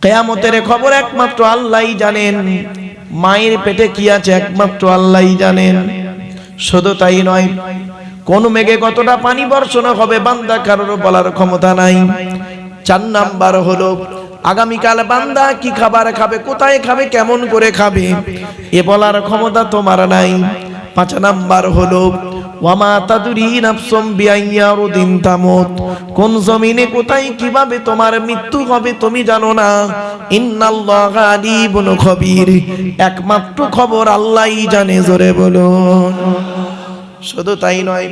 কিয়ামতের খবর একমাত্র আল্লাহই জানেন। মায়ের পেটে কি আছে একমাত্র আল্লাহই জানেন। শুধু তাই নয়, কোন মেঘে কতটা পানি বর্ষণ হবে বান্দা কারোর বলার ক্ষমতা নাই। 4 নাম্বার হলো আগামীকাল বান্দা কি খাবার খাবে, কোথায় খাবে, কেমন করে খাবে, এ বলার ক্ষমতা তোমার নাই। 5 নাম্বার হলো ওয়ামা তাদরি নাফসুম বিআইয়ারুদিন তামুত, কোন জমিনে কোথায় কিভাবে তোমার মৃত্যু হবে তুমি জানো না। ইন্নাল্লাহা আলিমুন খবীর, একমাত্র খবর আল্লাহই জানে। জোরে বলুন। শুধু তাই নয়,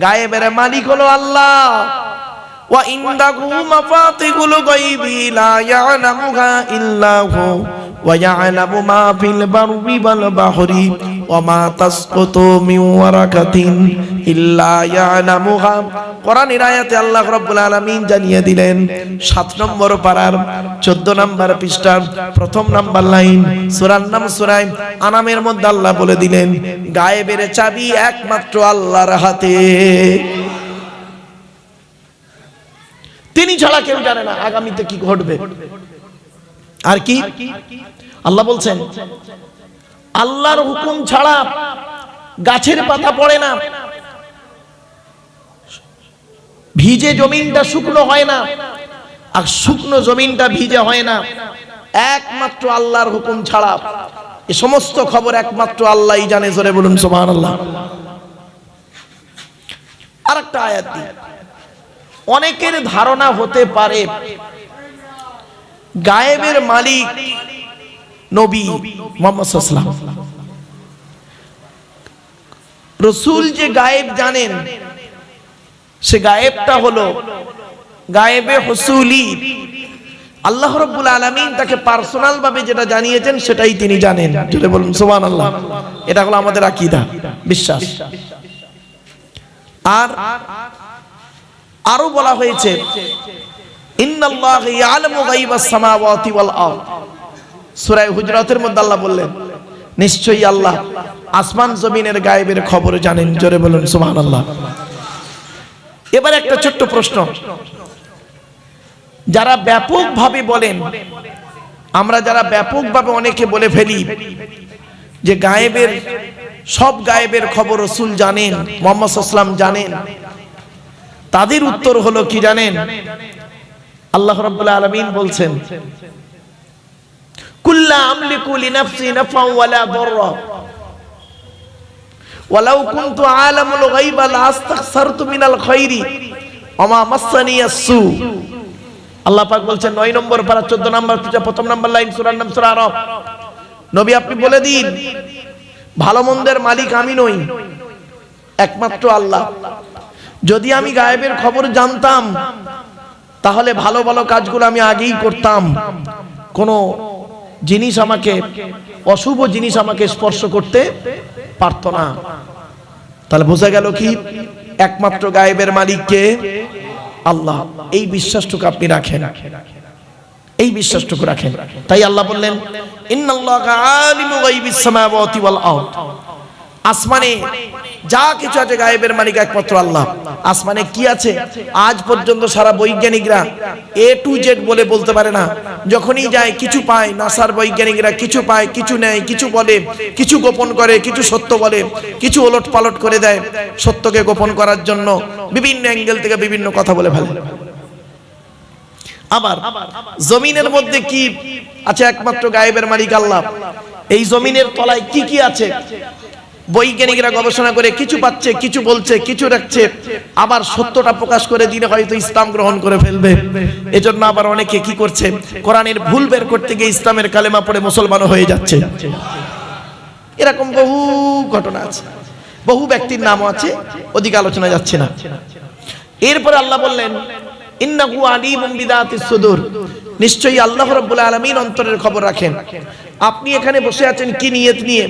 গায়েবের মালিক হলো আল্লাহ। ওয়া ইনদাহু মাফাতিহুল গায়বি লা ইয়ালামুহা ইল্লা হু ওয়া ইয়ালামু মা ফিল বাররি ওয়াল বাহরি ওয়া মা তাসকুতু মিন ওয়ারাকাতিন ইল্লা ইয়ালামুহা। কোরআনের আয়াতে আল্লাহ রাব্বুল আলামিন জানিয়ে দিলেন 7 নম্বর পারার 14 নম্বর পৃষ্ঠার 1ম নাম্বার লাইন, সূরার নাম সূরা আনামের মধ্যে আল্লাহ বলে দিলেন গায়েবের চাবি একমাত্র আল্লাহর হাতে। তিনি ছাড়া কেউ জানে না আগামীতে কি ঘটবে। আর কি আল্লাহ বলছেন, আল্লাহর হুকুম ছাড়া গাছের পাতা পড়ে না, ভিজে জমিনটা শুকনো হয় না, আর শুকনো জমিনটা ভিজে হয় না, একমাত্র আল্লাহর হুকুম ছাড়া। এই সমস্ত খবর একমাত্র আল্লাহই জানে। জোরে বলুন সুবহানাল্লাহ। আরেকটা আয়াত দি, অনেকের ধারণা হতে পারে গায়েবের মালিক নবী মুহাম্মদ সাল্লাল্লাহু আলাইহি ওয়াসাল্লাম, রাসূল যে গায়েব জানেন, সে গায়েবটা হলো গায়েবে হুসুলি। আল্লাহ রাব্বুল আলামিন তাকে পার্সোনাল ভাবে যেটা জানিয়েছেন সেটাই তিনি জানেন। জোরে বলুন সুবহানাল্লাহ। এটা হলো আমাদের আকীদা, বিশ্বাস। আর আরো বলা হয়েছে ইন্নাল্লাহা ইয়ালামু গায়বাস সামাওয়াতি ওয়াল আরদ। সূরা হুজরাতের মধ্যে আল্লাহ বললেন নিশ্চয়ই আল্লাহ আসমান জমিনের গায়েবের খবর জানেন। জোরে বলুন সুবহানাল্লাহ। এবার একটা ছোট্ট প্রশ্ন, যারা ব্যাপকভাবে বলেন, আমরা যারা ব্যাপকভাবে অনেকে বলে ফেলি যে গায়েবের সব গায়েবের খবর রাসূল জানেন, মুহাম্মদ সাল্লাল্লাহু আলাইহি ওয়াসাল্লাম জানেন, তাদের উত্তর হলো কি জানেন? আল্লাহ রাব্বুল আলামিন বলছেন কুল্লা আমলিকু লিনাফসি নাফআন ওয়ালা দাররা ওয়ালাউ কুনতু আলামুল গায়বা লাস্তাগফারতু মিনাল খায়রি ওয়া মা মাসসানিয়াস সু। আল্লাহ পাক বলছেন 9 নম্বর পারা 14 নম্বর পৃষ্ঠা 1ম নম্বর লাইন, সূরার নাম সূরা আরাফ। নবী আপনি বলে দিন ভালো মন্দের মালিক আমি নই, একমাত্র আল্লাহ। যদি আমি গায়েবের খবর জানতাম তাহলে ভালো ভালো কাজগুলো আমি আগেই করতাম, কোন জিনিস আমাকে, অশুভ জিনিস আমাকে স্পর্শ করতে পারত না। তাহলে বোঝা গেল কি একমাত্র গায়েবের মালিক কে? আল্লাহ। এই বিশ্বাসটুকু আপনি রাখেন, এই বিশ্বাসটুকু রাখেন। তাই আল্লাহ বললেন ইন্নাল্লাহা আলিমু গায়বিস সামাওয়াতি ওয়াল আরদ। আসমানে যা কিছু আছে গায়েবের মালিক একমাত্র আল্লাহ। আসমানে কি আছে আজ পর্যন্ত সারা বৈজ্ঞানিকরা এ টু জেড বলে বলতে পারে না। যখনই যায় কিছু পায়, নাসার বৈজ্ঞানিকরা কিছু পায়, কিছু নেয়, কিছু বলে, কিছু গোপন করে, কিছু সত্য বলে, কিছু ওলট পালট করে দেয়। সত্যকে গোপন করার জন্য বিভিন্ন অ্যাঙ্গেল থেকে বিভিন্ন কথা বলে ফেলে। আবার জমিনের মধ্যে কি আছে একমাত্র গায়েবের মালিক আল্লাহ। এই জমিনের তলায় কি কি আছে বৈজ্ঞানিকরা গবেষণা করে কিছু পাচ্ছে, কিছু বলছে, কিছু রাখছে, আবার সত্যটা প্রকাশ করে দিলে হয়তো ইসলাম গ্রহণ করে ফেলবে। এজন্য আবার অনেকে কি করছে, কোরআনের ভুল বের করতে গিয়ে ইসলামের কালেমা পড়ে মুসলমান হয়ে যাচ্ছে। এরকম বহু ঘটনা আছে, বহু ব্যক্তির নামও আছে, ওদিকে আলোচনা যাচ্ছে না। এরপরে আল্লাহ বললেন ইন্নাহু আলিমুম বিযাতিস সুদূর। নিশ্চয়ই আল্লাহ রাব্বুল আলামিন অন্তরের খবর রাখেন। আপনি এখানে বসে আছেন কি নিয়ত নিয়ে,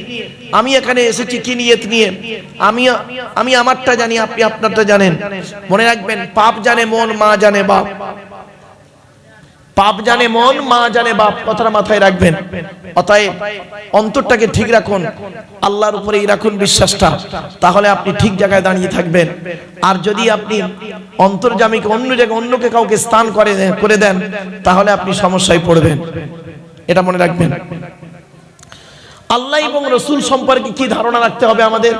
আমি এখানে এসেছি কি নিয়ত নিয়ে, আমি আমারটা জানি, আপনি আপনারটা জানেন। মনে রাখবেন পাপ জানে মন, মা জানে বাপ। পাপ জানে মন, মা জানে বাপ, কথাটা মাথায় রাখবেন। অতএব অন্তরটাকে ঠিক রাখুন, আল্লাহর উপরেই রাখুন বিশ্বাসটা, তাহলে আপনি ঠিক জায়গায় দাঁড়িয়ে থাকবেন। আর যদি আপনি অন্তর্যামীকে অন্য জায়গায় অন্যকে কাউকে স্থান করে দেন, তাহলে আপনি সমস্যায় পড়বেন। এটা মনে রাখবেন। আল্লাহ এবং রসুল সম্পর্কে কি ধারণা রাখতে হবে আমাদের?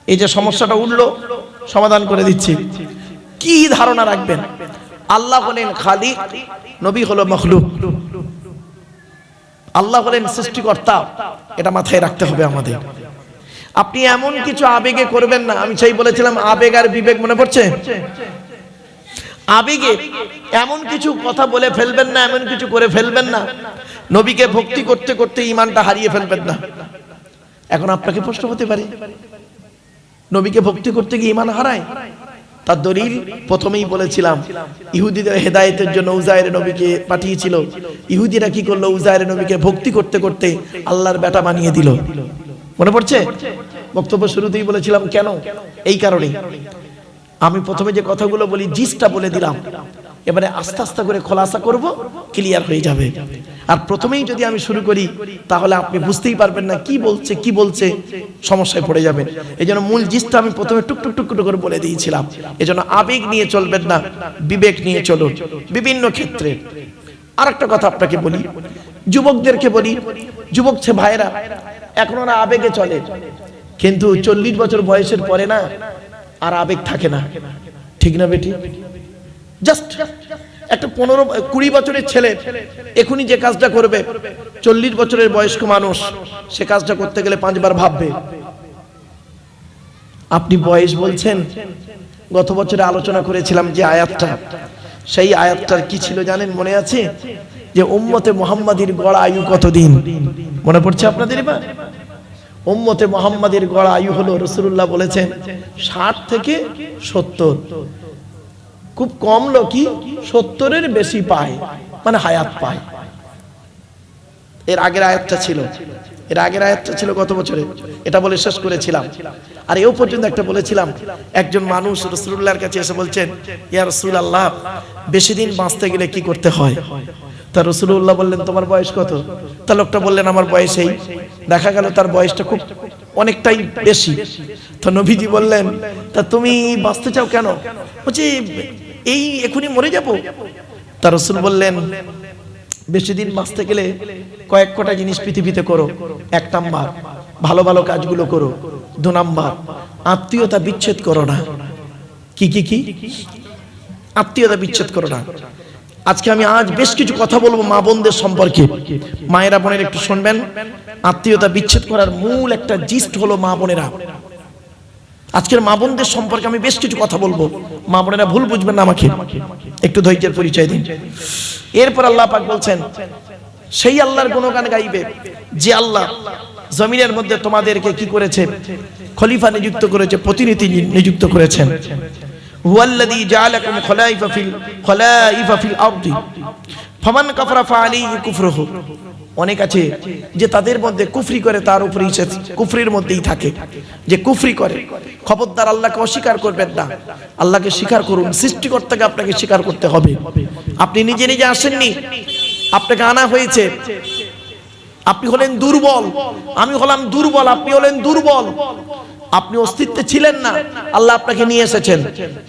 এই যে সমস্যাটা উঠলো, সমাধান করে দিচ্ছি। কি ধারণা রাখবেন? আল্লাহ হলেন খালিক, নবী হলো মখলুক। আল্লাহ হলেন সৃষ্টিকর্তা, এটা মাথায় রাখতে হবে আমাদের। আপনি এমন কিছু আবেগে করবেন না, আমি সেই বলেছিলাম আবেগ আর বিবেক, মনে পড়ছে? আবেগে এমন কিছু কথা বলে ফেলবেন না, এমন কিছু করে ফেলবেন না, নবীকে ভক্তি করতে করতে ঈমানটা হারিয়ে ফেলবেন না। এখন আপনাকে প্রশ্ন হতে পারে, নবীকে ভক্তি করতে গিয়ে ঈমান হারায়? তার দলিল প্রথমেই বলেছিলাম, ইহুদিদের হেদায়েতের জন্য উজায়ের নবীকে পাঠিয়েছিল। ইহুদিরা কি করলো? উজায়ের নবীকে ভক্তি করতে করতে আল্লাহর বেটা বানিয়ে দিল। মনে পড়ছে? বক্তব্য শুরুতেই বলেছিলাম কেন, এই কারণে। আমি প্রথমে যে কথাগুলো বলি জিসটা বলে দিলাম, এবারে আস্তে আস্তে করে খোলাসা করব, ক্লিয়ার হয়ে যাবে। আর প্রথমেই যদি আমি শুরু করি, তাহলে আপনি বুঝতেই পারবেন না কি বলছে, সমস্যায় পড়ে যাবেন। এই জন্য মূল জিসটা আমি প্রথমে টুকটুক টুকটুক করে বলে দিয়েছিলাম। এই জন্য আবেগ নিয়ে চলবেন না, বিবেক নিয়ে চলুন বিভিন্ন ক্ষেত্রে। আর একটা কথা আপনাকে বলি, যুবকদেরকে বলি, যুবক ভাইয়েরা এখন ওরা আবেগে চলে, কিন্তু 40 বছর বয়সের পরে না আর আবেগ থাকে না, ঠিক না বেটি? জাস্ট একটা 15-20 বছরের ছেলে এখনই যে কাজটা করবে, 40 বছরের বয়স্ক মানুষ সে কাজটা করতে গেলে 5 বার ভাববে। আপনি বয়স বলছেন, গত বছরে আলোচনা করেছিলাম যে আয়াতটা, সেই আয়াতটার কি ছিল জানেন? মনে আছে? যে উম্মতে মুহাম্মাদীর গড় আয়ু কতদিন? মনে পড়ছে আপনাদের? এবার উম্মতে মুহাম্মাদীর গড় আয়ু হলো, রাসূলুল্লাহ বলেছেন 60 থেকে 70। খুব কম লোকই 70-এর বেশি পায়, মানে হায়াত পায়। এর আগের আয়াতটা ছিল গত বছরে, এটা বলে শেষ করেছিলাম। আর এও পর্যন্ত একটা বলেছিলাম, একজন মানুষ রাসূলুল্লাহর কাছে এসে বলছেন, ইয়া রাসূলুল্লাহ, বেশি দিন বাঁচতে গেলে কি করতে হয়? তা রাসূলুল্লাহ বললেন, তোমার বয়স কত? তা লোকটা বললেন, আমার বয়স এই। দেখা গেল তার বয়সটা খুব অনেকটাই বেশি। তো নবীজি বললেন, তা তুমি বাঁচতে চাও কেন? বলছি এই এখনই মরে যাব। তা রাসূল বললেন, বেশি দিন বাঁচতে গেলে কয়েক কটা জিনিস পৃথিবীতে করো। 1 নাম্বার, ভালো ভালো কাজগুলো করো। 2 নাম্বার, আত্মীয়তা বিচ্ছেদ করো না। কি আত্মীয়তা বিচ্ছেদ করো না। আজকে আমি বেশ কিছু কথা বলবো মা বোনদের সম্পর্কে। মায়েরা বোনেরা একটু শুনবেন। আত্মীয়তা বিচ্ছেদ করার মূল একটা জিস্ট হলো মা বোনেরা। আজকের মা বোনদের সম্পর্কে আমি বেশ কিছু কথা বলবো, মা বোনেরা ভুল বুঝবেন না, আমাকে একটু ধৈর্যের পরিচয় দিন। এরপর আল্লাহ পাক বলছেন, সেই আল্লাহর গুণগান গাইবে যে আল্লাহ জমিনের মধ্যে তোমাদেরকে কি করেছে? খলিফা নিযুক্ত করেছে, প্রতিনিধি নিযুক্ত করেছেন। হুয়াল্লাযী জাআলাকুম খলাইফা ফিল আরদি ফামান কাফারা ফাআলাইহি কুফরুহু। অনেক আছে যে তাদের মধ্যে কুফরি করে, তার উপরেই সে কুফরির মধ্যেই থাকে। যে কুফরি করে, খবরদার আল্লাহকে অস্বীকার করবেন না, আল্লাহকে স্বীকার করুন। সৃষ্টিকর্তাকে আপনাকে স্বীকার করতে হবে। আপনি নিজে নিজে আসেননি, আপনাকে আনা হয়েছে। আপনি হলেন দুর্বল, আমি হলাম দুর্বল, আপনি হলেন দুর্বল। আপনি অস্তিত্বে ছিলেন না, আল্লাহ আপনাকে নিয়ে এসেছেন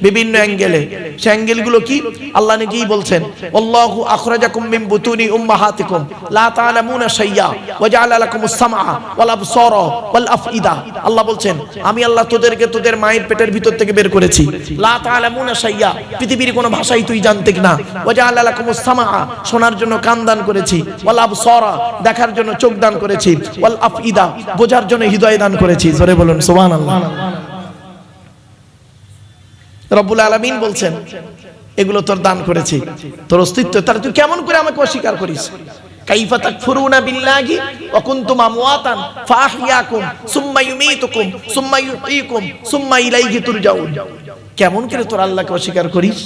বিভিন্ন অ্যাঙ্গেলে। সেই অ্যাঙ্গেলগুলো কি? আল্লাহ নিজেই বলছেন, আল্লাহু আখরাজাকুম মিন বুতুনি উম্মাহাতিকুম লা তা'লামুনা শাইয়্যা ওয়া জাআলা লাকুমুস সামআ ওয়াল আবসারা ওয়াল আফইদা। আল্লাহ বলছেন, আমি আল্লাহ তোদেরকে তোদের মায়ের পেটের ভিতর থেকে বের করেছি। লা তা'লামুনা শাইয়্যা, পৃথিবীর কোনো ভাষাই তুই জানতে না। ওয়া জাআলা লাকুমুস সামআ, শোনার জন্য কান দান করেছি। ওয়াল আবসারা, দেখার জন্য চোখ দান করেছি। ওয়াল আফইদা, বোঝার জন্য হৃদয় দান করেছি। জোরে বলুন সুবহানাল্লাহ। রব্বুল আলামিন বলছেন, এগুলো তোর দান করেছি, তোর অস্তিত্ব, তার তুই কেমন করে আমাকে অস্বীকার করিস? কাইফা তাকফুরুনা বিল্লাহি ওয়া কুনতুম আমওয়াতান ফাআহইয়াকুম সুম্মা ইউমীতুকুম সুম্মা ইউহয়িকুম সুম্মা ইলাইহি তুরজাউন। কেমন করে তোর আল্লাহকে অস্বীকার করিস?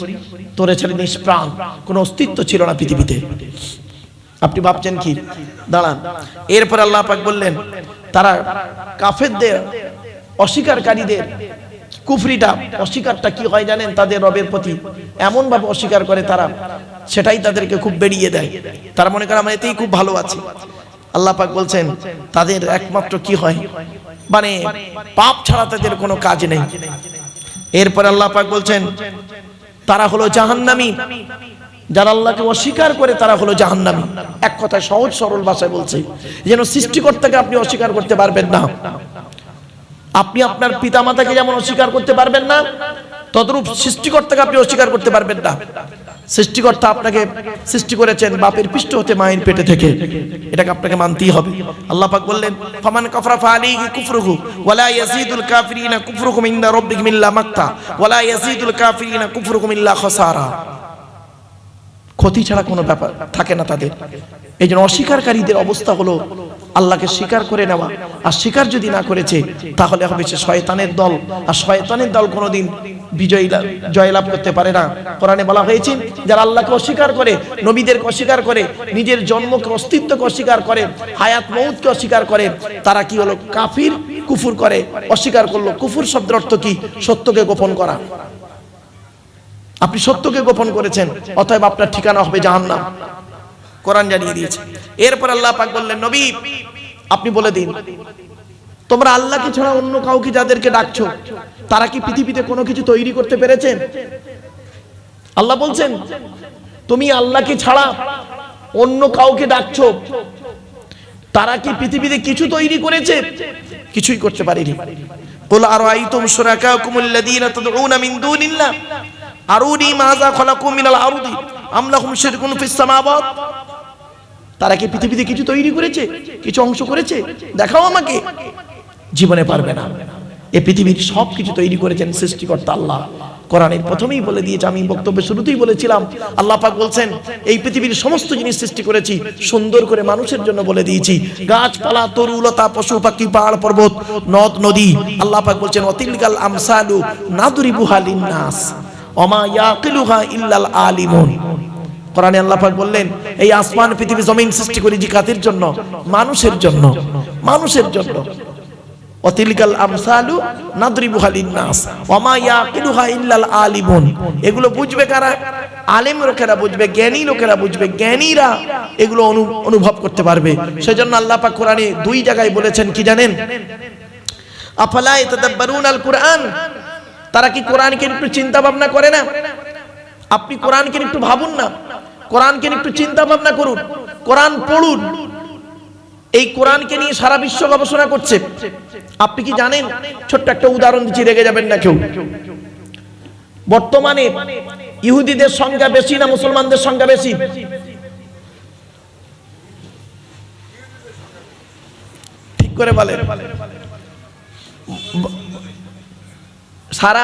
তোর ছেলে নিষ্প্রাণ, কোনো অস্তিত্ব ছিল না পৃথিবীতে। আপনি ভাবছেন কি? দাঁড়ান। এরপর আল্লাহ পাক বললেন, তারা কাফেরদের, অস্বীকারকারীদের অস্বীকারটা কি হয় জানেন? তাদের রবের প্রতি এমন ভাবে অস্বীকার করে তারা, সেটাই তাদেরকে খুব বেরিয়ে দেয়। তারা মনে করে আমরা এতেই খুব ভালো আছি। আল্লাহ পাক বলছেন তাদের একমাত্র কি হয়, মানে পাপ ছাড়া তাদের কোনো কাজ নেই। এরপর আল্লাহ পাক বলছেন তারা হলো জাহান্নামী, যারা আল্লাহকে অস্বীকার করে তারা হলো জাহান্নামী। এক কথায় সহজ সরল ভাষায় বলছে, যেন সৃষ্টিকর্তাকে আপনি অস্বীকার করতে পারবেন না, আপনি আপনার পিতামাতাকে যেমন অস্বীকার করতে পারবেন না, তদ্রূপ সৃষ্টিকর্তাকে আপনি অস্বীকার করতে পারবেন না। সৃষ্টিকর্তা আপনাকে সৃষ্টি করেছেন বাপের পৃষ্ঠ হতে, মায়ের পেটে থেকে, এটাকে আপনাকে মানতেই হবে। আল্লাহ পাক বললেন ফামান কাফারা ফাআলাইহি কুফরুহু ওয়ালা ইয়াজিদুল কাফিরিনা কুফরুহুম ইনদা রাব্বিহিম ইল্লা মাক্তা ওয়ালা ইয়াজিদুল কাফিরিনা কুফরুহুম ইল্লা খাসারা। ক্ষতি ছাড়া কোনো ব্যাপার থাকে না তাদের। এই জন্য অস্বীকারকারীদের অবস্থা হলো আল্লাহকে স্বীকার করে নেওয়া, আর স্বীকার যদি না করেছে তাহলে হবে সে শয়তানের দল, আর শয়তানের দল কোনোদিন জয়লাভ করতে পারে না। কোরআনে বলা হয়েছে যারা আল্লাহকে অস্বীকার করে, নবীদেরকে অস্বীকার করে, নিজের জন্মকে অস্তিত্বকে অস্বীকার করে, হায়াত মউতকে অস্বীকার করে, তারা কি হলো কাফির, কুফর করে, অস্বীকার করলো। কুফর শব্দের অর্থ কি? সত্যকে গোপন করা। আপনি সত্যকে গোপন করেছেন, অতএব আপনার ঠিকানা হবে জাহান্নাম, কোরআন জানিয়ে দিয়েছে। এরপর আল্লাহ পাক বললেন নবী আপনি বলে দিন তোমরা আল্লাহকে ছাড়া অন্য কাউকে যাদেরকে ডাকছো তারা কি পৃথিবীতে কোনো কিছু তৈরি করতে পেরেছেন? আল্লাহ বলছেন তুমি আল্লাহকে ছাড়া অন্য কাউকে ডাকছো, তারা কি পৃথিবীতে কিছু তৈরি করেছে? কিছুই করতে পারেনি। কুল আরাআইতুম শুরাকাকুমুল্লাযীনা তাদউনা মিন দুনিল্লাহ আরুনি মাযা খালাকু মিনাল আরদি আম লাহুম শিরকুন ফিস সামাওয়াত। তারা কি পৃথিবীতে কিছু তৈরি করেছে, কিছু অংশ করেছে? দেখাও আমাকে। জীবনে পারবে না। এই পৃথিবীর সব কিছু তৈরি করেছেন সৃষ্টিকর্তা আল্লাহ। কোরআনের প্রথমেই বলে দিয়েছে, আমি বক্তব্যের শুরুতেই বলেছিলাম, আল্লাহ পাক বলছেন এই পৃথিবীর সমস্ত জিনিস সৃষ্টি করেছি সুন্দর করে মানুষের জন্য বলে দিয়েছি। গাছপালা, তরুলতা, পশু পাখি, পাহাড় পর্বত, নদ নদী। আল্লাহ পাক বলছেন ওয়াতিলকাল আমসালু নাদরিবুহা লিন্নাস ওমা ইয়াকিলুহা ইল্লাল আলিমুন। কোরআনে আল্লাহ পাক বললেন এই আসমান পৃথিবী জমিন সৃষ্টি করেছি কাদের জন্য? মানুষের জন্য, মানুষের জন্য। ওয়াতিলকাল আমসালু নাদরিবুহা লিন্নাস ওমা ইয়াকিলুহা ইল্লাল আলিমুন। এগুলো বুঝবে কারা? আলেম লোকেরা বুঝবে, জ্ঞানী লোকেরা বুঝবে, জ্ঞানীরা এগুলো অনুভব করতে পারবে। সেজন্য আল্লাহ পাক কোরআনে দুই জায়গায় বলেছেন কি জানেন? আফালা ইয়াতাদাব্বারুনাল কুরআন। তারা কি কোরআনকে একটু চিন্তা ভাবনা করে না? আপনি কোরআনকে একটু ভাবুন না, কোরআনকে একটু চিন্তা ভাবনা করুন, কোরআন পড়ুন। এই কোরআনকে নিয়ে সারা বিশ্ব গবেষণা করছে। আপনি কি জানেন? ছোট্ট একটা উদাহরণ দিচ্ছি, রেগে যাবেন না কেউ। বর্তমানে ইহুদিদের সংখ্যা বেশি না মুসলমানদের সংখ্যা বেশি? ঠিক করে বলেন। সারা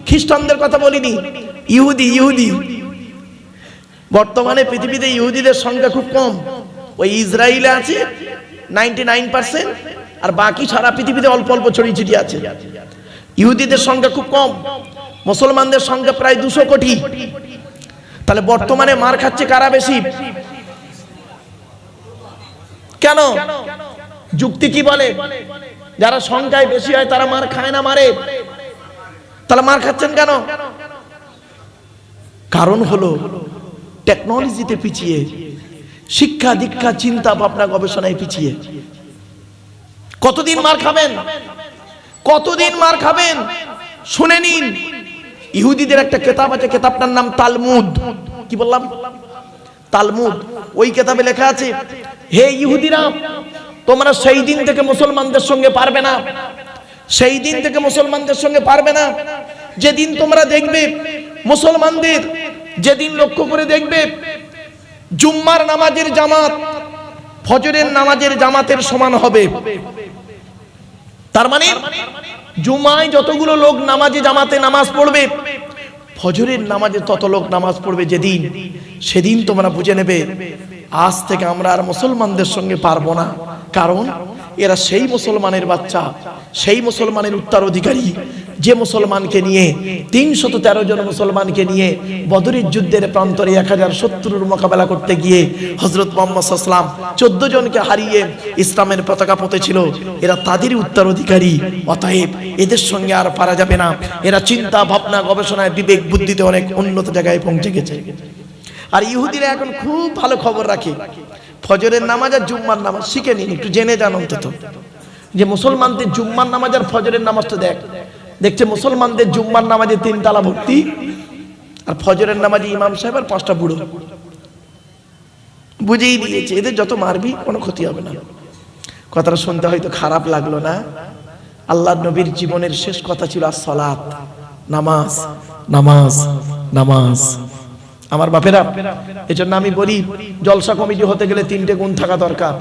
খ্রিস্টানদের কথা বলিনি, ইহুদি। বর্তমানে পৃথিবীতে ইহুদিদের সংখ্যা খুব কম। ওই ইসরায়েলে আছে 99%, আর বাকি সারা পৃথিবীতে অল্প অল্প ছড়িয়ে ছিটিয়ে আছে। ইহুদিদের সংখ্যা খুব কম, মুসলমানদের সংখ্যা প্রায় 200 কোটি। তাহলে বর্তমানে মার খাচ্ছে কারা বেশি? কেন? যুক্তি কি বলে? যারা সংখ্যায় বেশি হয় তারা মার খায় না, মারে। তাহলে মার খাচ্ছেন কেন? কারণ হলো টেকনোলজিতে পিছিয়ে, শিক্ষা দীক্ষা চিন্তা ভাবনা গবেষণায় পিছিয়ে। কতদিন মার খাবেন? কতদিন মার খাবেন? শুনে নিন, ইহুদিদের একটা কিতাব আছে, কিতাবটার নাম তালমুদ। কি বললাম? তালমুদ। ওই কিতাবে লেখা আছে, হে ইহুদিরা, তোমরা সেই দিন থেকে মুসলমানদের সঙ্গে পারবে না, সেই দিন থেকে মুসলমানদের সঙ্গে পারবে না যেদিন তোমরা দেখবে মুসলমানদের, যেদিন লক্ষ্য করে দেখবে জুম্মার নামাজের জামাত ফজরের নামাজের জামাতের সমান হবে। তার মানে জুমায় যতগুলো লোক নামাজে জামাতে নামাজ পড়বে, ফজরের নামাজে তত লোক নামাজ পড়বে যেদিন, সেদিন তোমরা বুঝে নেবে আজ থেকে আমরা আর মুসলমানদের সঙ্গে পারবো না। কারণ এরা সেই মুসলমানের বাচ্চা, সেই মুসলমানের উত্তরাধিকারী যে মুসলমানকে নিয়ে 313 জন মুসলমানকে নিয়ে বদরের যুদ্ধের প্রান্তরে 1000 শত্রুর মোকাবেলা করতে গিয়ে হযরত মুহাম্মদ সাল্লাল্লাহু আলাইহি ওয়াসাল্লাম 14 জনকে হারিয়ে ইসলামের পতাকা পথেছিল। এরা তাদেরই উত্তরাধিকারী, অতএব এদের সঙ্গে আর পারা যাবে না। এরা চিন্তা ভাবনা গবেষণায় বিবেক বুদ্ধিতে অনেক উন্নত জায়গায় পৌঁছে গেছে। আর ইহুদিরা এখন খুব ভালো খবর রাখে, ফজরের নামাজ আর জুম্মার নামাজ শিখে নিন, একটু জেনে যান অন্তত যে মুসলমানদের জুম্মার নামাজ আর ফজরের নামাজটা দেখছে মুসলমানদের জুম্মার নামাজে 3 তালা ভর্তি, আর ফজরের নামাজে ইমাম সাহেব আর 5টা বুড়ো। বুঝেই দিয়েছে এদের যত মারবি কোনো ক্ষতি হবে না। কথাটা শুনতে হয়তো খারাপ লাগলো না, আল্লাহ নবীর জীবনের শেষ কথা ছিল আসসালাত, নামাজ নামাজ নামাজ। আমার বাপেরা, এজন্য আমি বলি জলসা কমিটি হতে গেলে 3টে গুণ থাকা দরকার।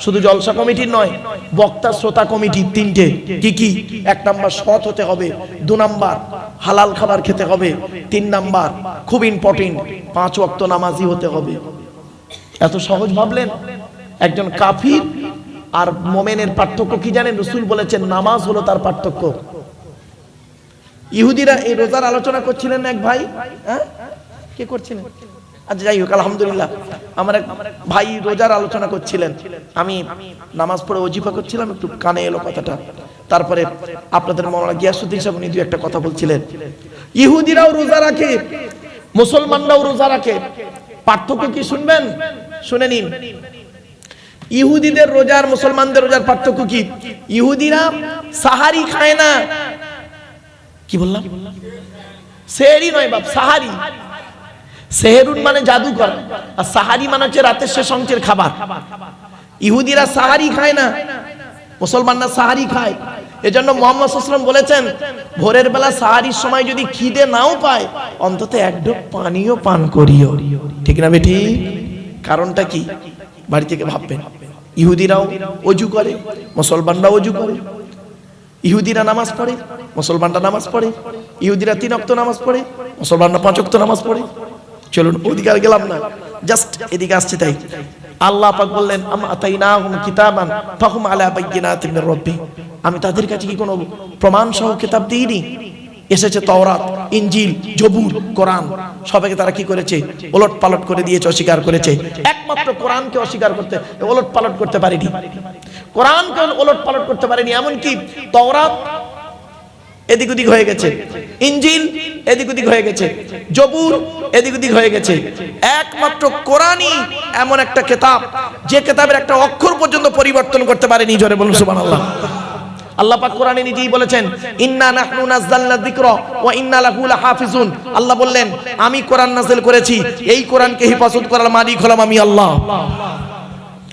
শুধু জলসা কমিটির নয়, বক্তা শ্রোতা কমিটি 3টে। কি কি? 1 নাম্বার সৎ হতে হবে, 2 নাম্বার হালাল খাবার খেতে হবে, 3 নাম্বার খুব ইম্পর্টেন্ট 5 ওয়াক্ত নামাজি হতে হবে। এত সহজ ভাবলেন? একজন কাফির আর মোমেনের পার্থক্য কি জানেন? রাসূল বলেছেন নামাজ হলো তার পার্থক্য। ইহুদিরা এই রোজার আলোচনা করছিলেন এক ভাই, হ্যাঁ কে করছিলেন? আচ্ছা যাই হোক, আলহামদুলিল্লাহ আমার এক ভাই রোজার আলোচনা করছিলেন, আমি নামাজ পড়ে ওজিফা করছিলাম, একটু কানে এলো কথাটা। তারপরে আপনাদের মাওলানা গিয়াসউদ্দিন সাহেব উনি 2 একটা কথা বলছিলেন। ইহুদিরাও রোজা রাখে, মুসলমানরাও রোজা রাখে, পার্থক্য কি শুনবেন? শুনে নিন। ইহুদিদের রোজা আর মুসলমানদের রোজার পার্থক্য কি? ইহুদিরা সাহারি খায় না। কি বললাম? সেহরি নয় বাপ, সাহারি। সেহরুন মানে জাদু করা, আর সাহারি মানে হচ্ছে রাতের শেষ অংশের খাবার। ইহুদিরা সাহারি খায় না, মুসলমানরা সাহারি খায়। এজন্য মুহাম্মদ সাল্লাল্লাহু আলাইহি ওয়াসাল্লাম বলেছেন ভোরের বেলা সাহারির সময় যদি খিদে নাও পায় অন্তত 1 ঢোক পানিও পান করিও। ঠিক না বেটি? কারণটা কি? বাড়ি থেকে ভাববেন। ইহুদিরাও ওযু করে, মুসলমানরা ওযু করে। ইহুদিরা নামাজ পড়ে, মুসলমানরা নামাজ পড়ে। ইহুদিরা 3 ওয়াক্ত নামাজ পড়ে, মুসলমানরা 5 ওয়াক্ত নামাজ পড়ে। চলুন ওদিকে আর গেলাম না, জাস্ট এদিকে আসছে। তাই আল্লাহ পাক বললেন আম আতাইনাহুম কিতাবান ফাহুম আলা বাইয়িনাতিন মির রাব্বিহিম, আমি তাদের কাছে কি কোনো প্রমাণ সহ কিতাব দিইনি? এসেছে তাওরাত, ইনজিল, জবুর, কোরআন, সবাইকে তারা কি করেছে? ওলট পালট করে দিয়েছে, অস্বীকার করেছে। একমাত্র কোরআনকে অস্বীকার করতে, ওলট পালট করতে পারেনি। কোরআনকে ওলট পালট করতে পারেনি। এমনকি তাওরাত এদিক ওদিক হয়ে গেছে, ইনজিল এদিক ওদিক হয়ে গেছে, জবুর এদিক ওদিক হয়ে গেছে। একমাত্র কোরআনই এমন একটা কিতাব যে কিতাবের একটা অক্ষর পর্যন্ত পরিবর্তন করতে পারেনি। জোরে বলুন সুবহানাল্লাহ। আল্লাহ পাক কোরআনে নিজেই বলেছেন ইন্না নাহনু নাযালনা যিকরা ওয়া ইন্না লাহু লাহাফিজুন। আল্লাহ বললেন আমি কোরআন নাযিল করেছি, এই কোরআনকে হেফাজত করার মালিক হলাম আমি আল্লাহ।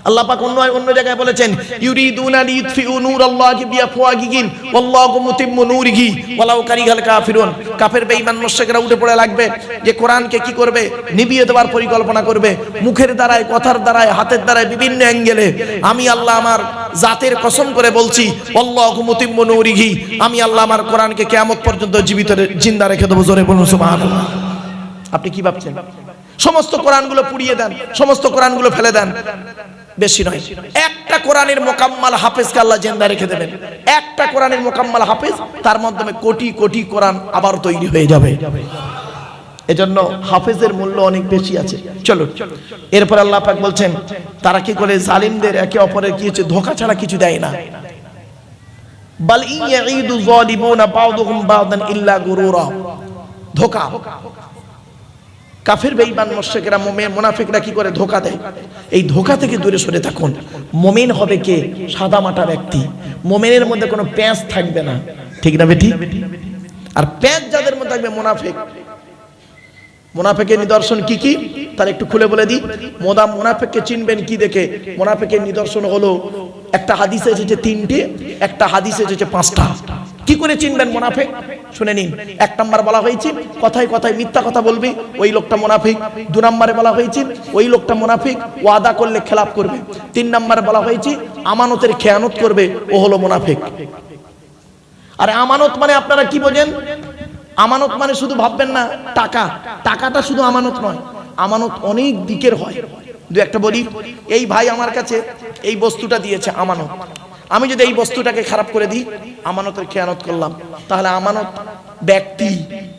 আল্লাহ পাক অন্য জায়গায় বলেছেন ইউরিদুনা লিইউতফিউ নূরাল্লাহি বিআফওয়াহিহিম ওয়াল্লাহু মুতিম্মু নূরিহি ওয়ালাউ কারিহাল কাফিরুন। কাফের বেঈমান মুশরিকরা উঠে পড়ে লাগবে যে কোরআনকে কি করবে? নিভিয়ে দেওয়ার পরিকল্পনা করবে, মুখের দ্বারায়, কথার দ্বারায়, হাতের দ্বারায়, বিভিন্ন অ্যাঙ্গেলে। আমি আল্লাহ আমার জাতের কসম করে বলছি ওয়াল্লাহু মুতিম্মু নূরিহি, আমি আল্লাহ আমার কোরআনকে কিয়ামত পর্যন্ত জীবিত জিন্দা রেখে দেব। জোরে বলুন সুবহানাল্লাহ। আপনি কি ভাবছেন? সমস্ত কোরআনগুলো পুড়িয়ে দেন, সমস্ত কোরআনগুলো ফেলে দেন, বেশি নয়, একটা কোরআনের মোকাম্মাল হাফেজকে আল্লাহ জিন্দা রেখে দেবেন। একটা কোরআনের মোকাম্মাল হাফেজ, তার মাধ্যমে কোটি কোটি কোরআন আবার তৈরি হয়ে যাবে। এজন্য হাফেজের মূল্য অনেক বেশি আছে। চলো এরপর আল্লাহ পাক বলছেন তারা কি করে? জালিমদের একে অপরের কি হচ্ছে? ধোঁকা ছাড়া কিছু দেয় না। বাল ইয়াইদু যালিমুনা বা'দুহুম বা'দান ইল্লা গুরুরা। ধোঁকা। কাফের বেঈমান মুশরিকরা, মুনাফিকরা কি করে? ধোঁকা দেয়। এই ধোঁকা থেকে দূরে সরে থাকুন। মুমিন হবে কে? সাদা মাটা ব্যক্তি। মুমিনের মধ্যে কোনো প্যাঁচ থাকবে না। ঠিক না বেটি? আর প্যাঁচ যাদের মধ্যে থাকবে মুনাফিক। মুনাফিকের নিদর্শন কি কি তার একটু খুলে বলে দিই। মুনাফিককে চিনবেন কি দেখে? মুনাফিকের নিদর্শন হলো, একটা হাদিসে এসেছে 3টে, একটা হাদিসে এসেছে 5টা। কি করে চিনবেন মুনাফিক? শুনে নিন। 1 নাম্বার বলা হয়েছে কথায় কথায় মিথ্যা কথা বলবে, ওই লোকটা মুনাফিক। 2 নম্বরে বলা হয়েছে ওই লোকটা মুনাফিক, ওয়াদা করলে খেলাপ করবে। 3 নম্বরে বলা হয়েছে আমানতের খেয়ানত করবে, ও হলো মুনাফিক। আর আমানত মানে আপনারা কি বোঝেন? আমানত মানে শুধু ভাববেন না টাকা, টাকাটা শুধু আমানত নয়, আমানত অনেক দিকের হয়। 2-একটা বলি। এই ভাই আমার কাছে এই বস্তুটা দিয়েছে আমানত, আমি যদি এই বস্তুটাকে খারাপ করে দিই, আমানতের খেয়ানত করলাম। তাহলে আমানত ব্যক্তি,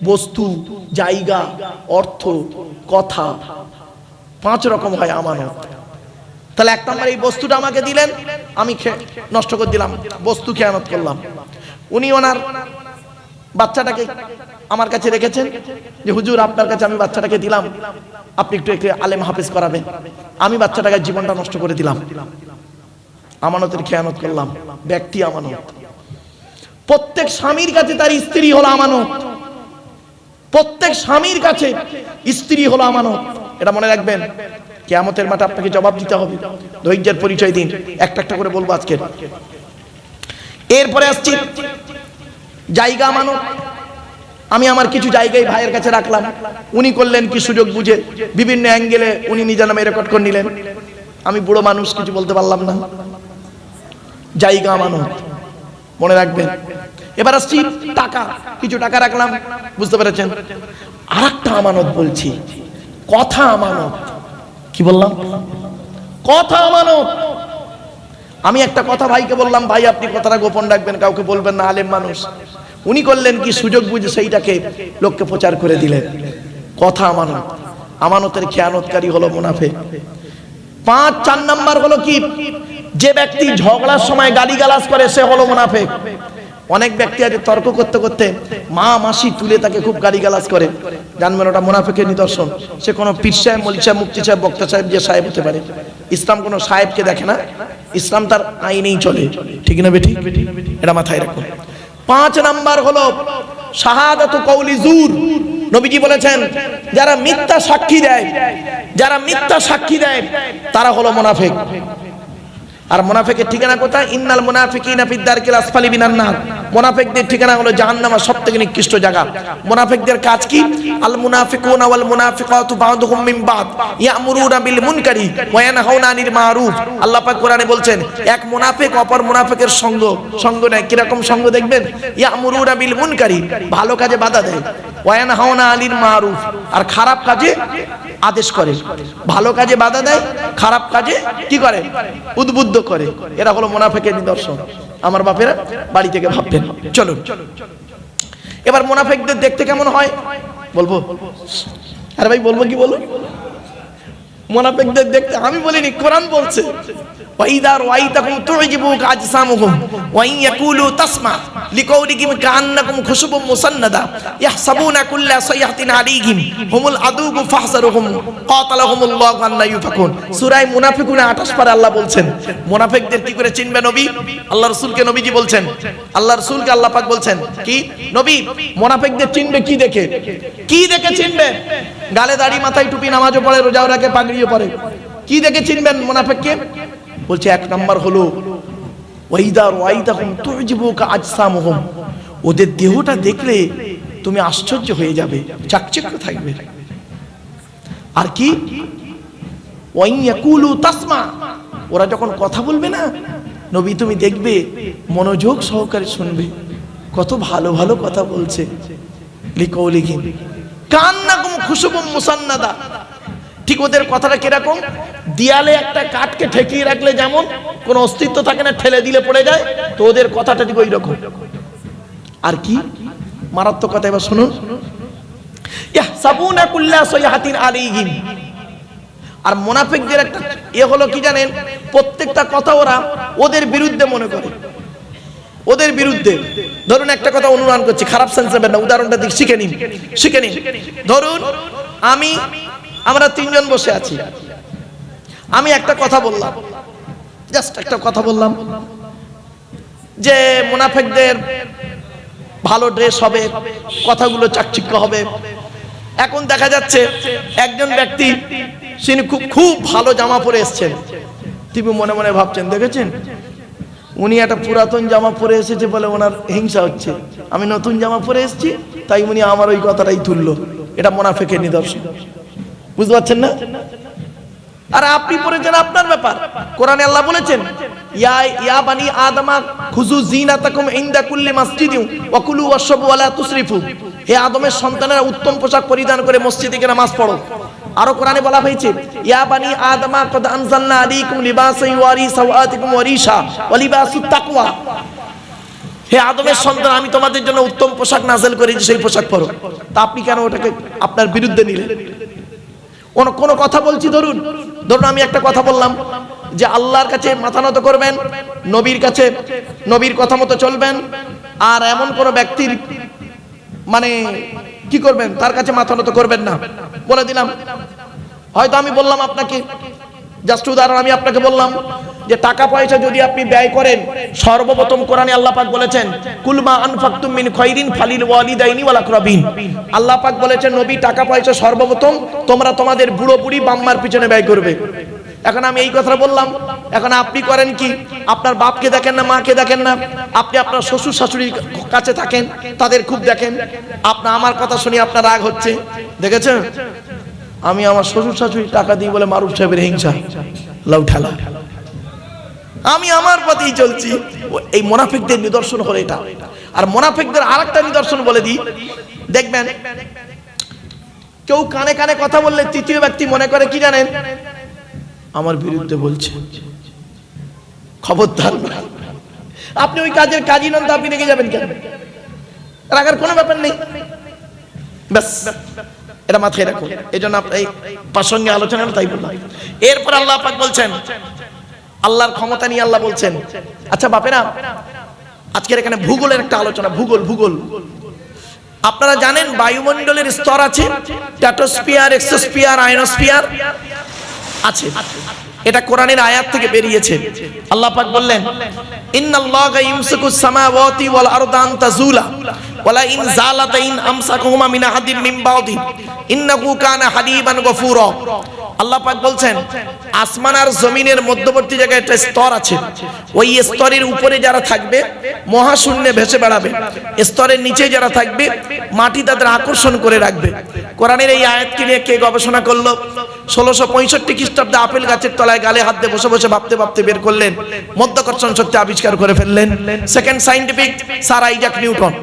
বস্তু, জায়গা, অর্থ, কথা, 5 রকম হয় আমানত। তাহলে 1 নম্বর এই বস্তুটা আমাকে দিলেন, আমি নষ্ট করে দিলাম, বস্তু খেয়ানত করলাম। উনি ওনার বাচ্চাটাকে আমার কাছে রেখেছেন যে হুজুর আপনার কাছে আমি বাচ্চাটাকে দিলাম, আপনি একটু একটু আলেম হাফেজ করাবেন। আমি বাচ্চাটাকে জীবনটা নষ্ট করে দিলাম, আমানতের খেয়ানত করলাম। ব্যক্তি আমানত। প্রত্যেক স্বামীর কাছে তার স্ত্রী হলো আমানত, প্রত্যেক স্বামীর কাছে স্ত্রী হলো আমানত। এটা মনে রাখবেন, কিয়ামতের মাঠে আপনাকে জবাব দিতে হবে। ধৈর্যের পরিচয় দিন, একটা একটা করে বলবো আজকে। এরপরে আসছি জায়গা আমানত। আমি আমার কিছু জায়গায় ভাইয়ের কাছে রাখলাম, উনি করলেন কি সুযোগ বুঝে বিভিন্ন অ্যাঙ্গেলে উনি নিজের নামে রেকর্ড করে নিলেন। আমি বুড়ো মানুষ, কিছু বলতে পারলাম না। জায়গা আমানত, মনে রাখবেন। এবার আসছি টাকা, কিছু টাকা রাখলাম, বুঝতে পেরেছেন। আর একটা আমানত বলছি, কথা আমানত। কি বললাম? কথা আমানত। আমি একটা কথা ভাইকে বললাম, ভাই আপনি কথাটা গোপন রাখবেন, কাউকে বলবেন না, আলেম মানুষ। উনি করলেন কি সুযোগ বুঝে সেইটাকে লোককে প্রচার করে দিলেন। কথা আমানত। আমানতের খেয়ানতকারী হলো মুনাফিক। 4 নাম্বার হলো কি, যে ব্যক্তি ঝগড়ার সময় গালিগালাজ করে সে হলো মুনাফিক। অনেক ব্যক্তি আছে তর্ক করতে করতে মা মাসি তুলে তাকে খুব গালিগালাজ করে, জানবেন ওটা মুনাফিকের নিদর্শন। সে কোনো পীর সাহেব, মৌলভী সাহেব, মুফতি সাহেব, বক্তা সাহেব, যে সাহেব হতে পারে। ইসলাম কোনো সাহেবকে দেখে না, ইসলাম তার আইনেই চলে, ঠিক না বেঠিক? এটা মাথায় রাখুন। 5 নাম্বার হলো শাহাদাতু কওলি জুর। নবীজি বলেছেন যারা মিথ্যা সাক্ষী দেয়, যারা মিথ্যা সাক্ষী দেয় তারা হলো মুনাফিক। আর মুনাফিকের ঠিকানা কোথায়? ইন্নাল মুনাফিকিনা ফিদ দারকিল আসফালি মিনান নার। মুনাফিকদের ঠিকানা হলো জাহান্নামের সবথেকে নিকৃষ্ট জায়গা। মুনাফিকদের কাজ কি? আল মুনাফিকুনা ওয়াল মুনাফিকাতু বা'দুহুম মিন বা'দ ইয়ামুরুনা বিল মুনকারি ওয়া ইয়ানহাউনা আনিল মারুফ। আল্লাহ পাক কোরআনে বলছেন, এক মুনাফিক অপর মুনাফিকের সঙ্গ নেয়। কি রকম সঙ্গ দেখবেন? ইয়ামুরুনা বিল মুনকারি, ভালো কাজে বাধা দেয়, ওয়া ইয়ানহাউনা আনিল মারুফ, আর খারাপ কাজে আদেশ করে। ভালো কাজে বাধা দেয়, খারাপ কাজে কি করে? উদ্বুদ্ধ করে। এরা হলো মুনাফিকের নিদর্শন। আমার বাপেরা বাড়ি থেকে ভাববেন। চলুন এবার মুনাফিকদের দেখতে কেমন হয় বলবো। আরে ভাই বলবো কি বলুন? মুনাফিকদের দেখতে আমি বলিনি, কোরআন বলছে। وَإِذَا رَأَيْتَهُمْ تُعْجِبُكَ أَجْسَامُهُمْ وَإِنْ يَقُولُوا تَسْمَعْ لِقَوْلِهِمْ كَأَنَّهُمْ خُشُبٌ مُّسَنَّدَةٌ يَحْسَبُونَ كُلَّ صَيْحَةٍ عَلَيْهِمْ هُمُ الْعَدُوُّ فَاحْذَرْهُمْ قَاتَلَهُمُ اللَّهُ أَنَّى يُؤْفَكُونَ। সূরা মুনাফিকুনে 28 পারে আল্লাহ বলছেন মুনাফিকদের কি করে চিনবে নবী? আল্লাহ রাসূলকে নবীজি বলছেন, আল্লাহ রাসূলকে আল্লাহ পাক বলছেন কি, নবী মুনাফিকদের চিনবে কি দেখে? কি দেখে চিনবে? গালে দাড়ি, মাথায় টুপি, নামাজও পড়ে, রোজাও রাখে, পাগড়িও পরে। কি দেখে চিনবেন মুনাফিককে? বলছে 1 নাম্বার হলো ওয়াইদা রাআইতাহুম তু'জিবুকা আজসামুহুম, ওদের দেহটা দেখলে তুমি আশ্চর্য হয়ে যাবে, চাকচিক্য থাকবে। আর কি? ওয়াইন ইয়াকুলু তাসমা, ওরা যখন কথা বলবে না নবী তুমি দেখবে মনোযোগ সহকারে শুনবে, কত ভালো ভালো কথা বলছে। লিকাউলিহিম কান্নাকুম খুশুবুম মুসান্নাদা, ঠিক ওদের কথাটা কিরকম? দেয়ালে একটা কাঠকে ঠেকিয়ে রাখলে যেমন কোনো অস্তিত্ব থাকে না, ঠেলে দিলে পড়ে যায়, তো ওদের কথাটা ঠিক ওই রকম। আর কি মারাত্মক কথা, এবার শুনুন। ইয়াহসাবুনা কুল্লা সাইহাতিন আলাইহিম। আর মুনাফিকদের একটা হলো কি জানেন? প্রত্যেকটা কথা ওরা ওদের বিরুদ্ধে মনে করে, ওদের বিরুদ্ধে। ধরুন একটা কথা অনুমান করছি, খারাপ সেন্স নেবেন না, উদাহরণটা দিক, শিখে নিন। ধরুন আমরা 3 জন বসে আছি, আমি একটা কথা বললাম, জাস্ট একটা কথা বললাম যে মুনাফিকদের ভালো ড্রেস হবে, কথাগুলো চাকচিক্য হবে। এখন দেখা যাচ্ছে একজন ব্যক্তি তিনি খুব ভালো জামা পরে এসেছেন, তিনি মনে মনে ভাবছেন দেখেছেন উনি একটা পুরাতন জামা পরে এসেছে বলে ওনার হিংসা হচ্ছে, আমি নতুন জামা পরে এসেছি তাই উনি আমার ওই কথাটাই তুললো। এটা মুনাফিকের নিদর্শন, বুঝতে পারছেন না? আর আপনি পড়েছেন আপনার ব্যাপার। কোরআনে আল্লাহ বলেছেন ইয়া বানি আদমা খুযু জিনাতাকুম ইনদা কুল্লি মাসজিদিন ওয়া কুলু ওয়াশরাবু ওয়া লা তুসরিফু। হে আদমের সন্তানেরা উত্তম পোশাক পরিধান করে মসজিদে গিয়ে নামাজ পড়ো। আরো কোরআনে বলা হয়েছে ইয়া বানি আদমা কদ আনজালনা আলাইকুম লিবাসান ইউয়ারি সাওআতিকুম ওয়া রিশা ওয়া লিবাসুত তাকওয়া। হে আদমের সন্তান, আমি তোমাদের জন্য উত্তম পোশাক নাযিল করেছি, সেই পোশাক পরো। তা আপনি কেন ওটাকে আপনার বিরুদ্ধে নিলেন? কোন কথা বলছি, ধরুন আমি একটা কথা বললাম যে আল্লাহর কাছে মাথা নত করবেন, নবীর কাছে নবীর কথা মতো চলবেন, আর এমন কোন ব্যক্তির মানে কি করবেন, তার কাছে মাথা নত করবেন না, বলে দিলাম। হয়তো আমি বললাম আপনাকে, জাস্ট উদাহরণ আমি আপনাকে বললাম যে টাকা পয়সা যদি আপনি ব্যয় করেন, সর্বপ্রথম কোরআনে আল্লাহ পাক বলেছেন কুলমা আনফাকতুম মিন খায়রিন ফালিল ওয়ালিদাইনি ওয়াল আকরাবিন। আল্লাহ পাক বলেছেন নবী টাকা পয়সা সর্বপ্রথম তোমরা তোমাদের বুড়ো বুড়ি বাম্মার পিছনে ব্যয় করবে। এখন আমি এই কথা বললাম, এখন আপনি করেন কি? আপনার বাপকে দেখেন না, মাকে দেখেন না, আপনি আপনার শ্বশুর শাশুড়ির কাছে থাকেন, তাদের খুব দেখেন। আপনার আমার কথা শুনে আপনার রাগ হচ্ছে, দেখেছেন? আমি আমার শ্বশুর শাশুড়ি টাকা দিই বলে মারুফ সাহেবের হিংসা, লাউ ঠালা, আমি আমার পথেই চলছি। এই মুনাফিকদের নিদর্শন হলো এটা। আর মুনাফিকদের আরেকটা নিদর্শন বলে দিই, দেখবেন কেউ কানে কানে কথা বললে তৃতীয় ব্যক্তি মনে করে কি জানেন, আমার বিরুদ্ধে বলছে, খবরদার। আপনি ওই কাজের কাজী নন তো আপনি রেগে যাবেন কেন? রাগার কোনো ব্যাপার নেই, ব্যাস এটা মাথায় রাখুন। এই জন্য এই প্রাসঙ্গে আলোচনা তাই বললাম। এরপর আল্লাহ পাক বলছেন, আল্লাহর ক্ষমতা নিয়ে আল্লাহ বলছেন। আচ্ছা বাপেরা, আজকের এখানে ভূগোলের একটা আলোচনা। ভূগোল আপনারা জানেন বায়ুমণ্ডলের স্তর আছে, স্ট্র্যাটোস্ফিয়ার, এক্সোস্ফিয়ার, আয়নোস্ফিয়ার আছে। এটা কোরআনের আয়াত থেকে বেরিয়েছে। আল্লাহ পাক বললেন ইন্নাল্লাহা ইউমসিকুস সামাওয়াতি ওয়াল আরদা আন তাযুলা ওয়ালা ইন যালাতা ইন আমসাকুহুমা মিন আহাদিন মিন বাদি ইন্নাহু কানা হালিমান গফুরা। আল্লাহ পাক বলছেন আসমান আর জমিনের মধ্যবর্তী জায়গায় একটা স্তর আছে, ওই স্তরের উপরে যারা থাকবে মহাশূন্যে ভেসে বেড়াবে, স্তরের নিচে যারা থাকবে মাটি তাদের আকর্ষণ করে রাখবে। কোরআনের এই আয়াতকে নিয়ে কে গবেষণা করলো? 1665 খ্রিস্টাব্দে আপেল গাছের তলায় গালে হাত দিয়ে বসে বসে ভাবতে ভাবতে বের করলেন, মধ্যাকর্ষণ শক্তি আবিষ্কার করে ফেললেন। Second scientific sir Isaac Newton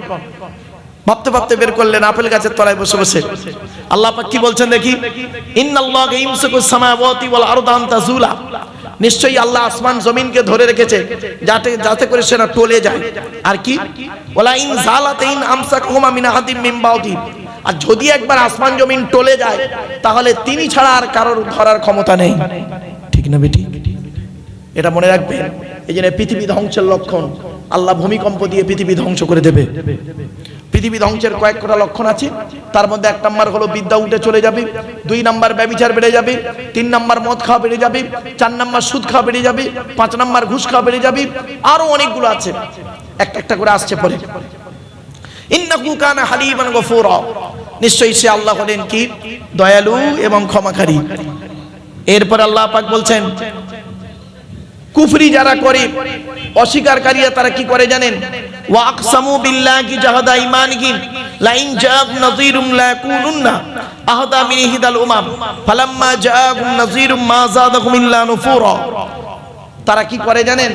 ভাবতে ভাবতে বের করলেন আপেল গাছের তলায় বসে বসে। আল্লাহ পাক কি বলছেন দেখি, ইন্নাল্লাহা ইউমসিকুস সামাওয়াতি ওয়াল আরদা আন তাযুলা। নিশ্চয়ই আল্লাহ আসমান জমিনকে ধরে রেখেছে যাতে করে সেটা টলে যায়। আর কি, ওয়ালা ইন যালাতা ইন আমসাকুহুমা মিন আহাদিন মিন বাদি। আর যদি একবার আসমান জমিন টলে যায় তাহলে তিনি ছাড়া আর কারোর ধরার ক্ষমতা নেই। ঠিক না বেটি? এটা মনে রাখবেন। এই জন্য পৃথিবী ধ্বংসের লক্ষণ, আল্লাহ ভূমিকম্প দিয়ে পৃথিবী ধ্বংস করে দেবে। পৃথিবী ধ্বংসের কয়েকটা লক্ষণ আছে, তার মধ্যে 1 নাম্বার হলো বিদ্যা উঠে চলে যাবে, 2 নাম্বার ব্যভিচার বেড়ে যাবে, 3 নাম্বার মদ খাওয়া বেড়ে যাবে, 4 নাম্বার সুদ খাওয়া বেড়ে যাবে, 5 নাম্বার ঘুষ খাওয়া বেড়ে যাবে, আরো অনেকগুলো আছে, একটা করে আসছে পরে। ইন্নাহু কানা হালিমান গফুরা। নিশ্চয়ই সে আল্লাহ হলেন কি দয়ালু এবং ক্ষমাকারী। এরপর আল্লাহ পাক বলছেন কুফরি যারা করে, অস্বীকারীরা তারা কি করে জানেন? ওয়া আকসামু বিল্লাহি জাহাদা ঈমানিহিম লা ইন জাআক নাযীরুম লা ইয়াকুনুন্না আহদা মিন ইহদাল উমাম ফালাম্মা জাআকুম নাযীরুম মা যাদাকুম ইল্লা নুফুরা। তারা কি করে জানেন?